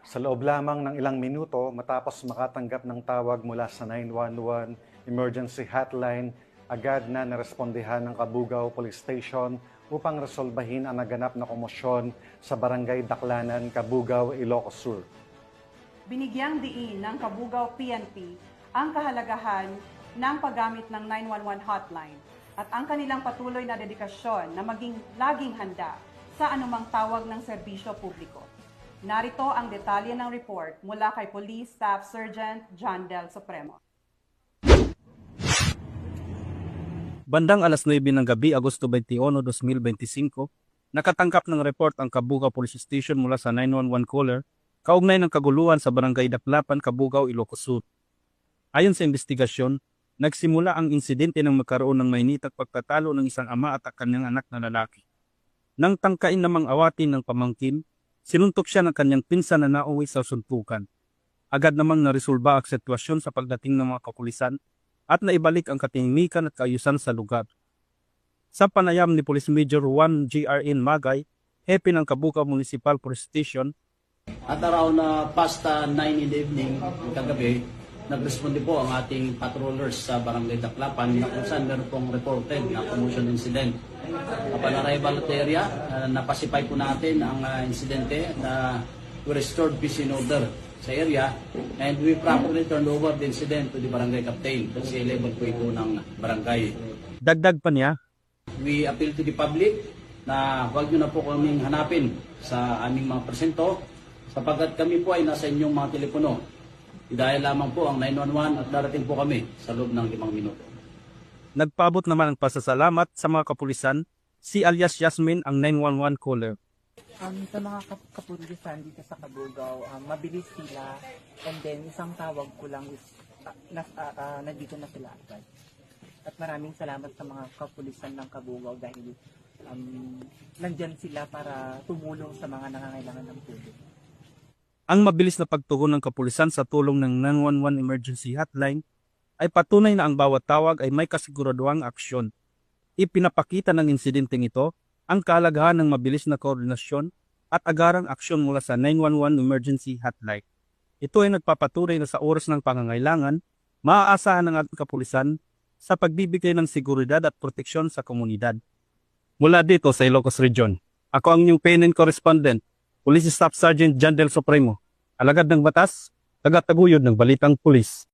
Sa loob lamang ng ilang minuto matapos makatanggap ng tawag mula sa 911 emergency hotline, agad na narespondihan ng Kabugao Police Station upang resolbahin ang naganap na komosyon sa Barangay Daklanan, Kabugao, Ilocos Sur. Binigyang diin ng Kabugao PNP ang kahalagahan ng paggamit ng 911 hotline at ang kanilang patuloy na dedikasyon na maging laging handa sa anumang tawag ng serbisyo publiko. Narito ang detalye ng report mula kay Police Staff Sergeant John Del Supremo. Bandang alas 9 ng gabi, Agosto 21, 2025, nakatangkap ng report ang Kabugao Police Station mula sa 911 caller kaugnay ng kaguluhan sa Barangay Daklapan, Kabugao, Ilocos Sur. Ayon sa investigasyon, nagsimula ang insidente nang magkaroon ng mainitang pagtatalo ng isang ama at kanyang anak na lalaki. Nang tangkain namang awatin ng pamangkin, sinuntok siya ng kanyang pinsan na nauwi sa suntukan. Agad namang naresolba ang sitwasyon sa pagdating ng mga kapulisan at naibalik ang katahimikan at kaayusan sa lugar. Sa panayam ni Police Major Juan G.R.N. Magay, hepe ng Kabugao Municipal Police Station, at around past 9 in the evening, kagabi, nagresponde po ang ating patrollers sa Barangay Daklapan na kung saan meron pong reported na commotion incident. Upon arrival at area, napasipay po natin ang insidente na we restored peace and order sa area and we promptly turned over the incident to the barangay captain kasi level po ito ng barangay. dagdag pa niya, We appeal to the public na huwag nyo na po kaming hanapin sa aming mga presento sapagkat kami po ay nasa inyong mga telepono. Dahil lamang po ang 911 at darating po kami sa loob ng 5 minuto. nagpaabot naman ang pasasalamat sa mga kapulisan, si alias Yasmin ang 911 caller. Sa mga kapulisan dito sa Kabugao, mabilis sila and then isang tawag ko lang is nandito na sila agad. At maraming salamat sa mga kapulisan ng Kabugao dahil nandyan sila para tumulong sa mga nangangailangan ng tulong. Ang mabilis na pagtugon ng kapulisan sa tulong ng 911 emergency hotline ay patunay na ang bawat tawag ay may kasiguraduhang aksyon. Ipinapakita ng insidenteng ito ang kahalagahan ng mabilis na koordinasyon at agarang aksyon mula sa 911 emergency hotline. Ito ay nagpapatunay na sa oras ng pangangailangan, maaasahan ng ating kapulisan sa pagbibigay ng seguridad at proteksyon sa komunidad. Mula dito sa Ilocos Region, ako ang inyong PNN correspondent, Police Staff Sergeant John Del Supremo, alagad ng batas, tagataguyod ng balitang pulis.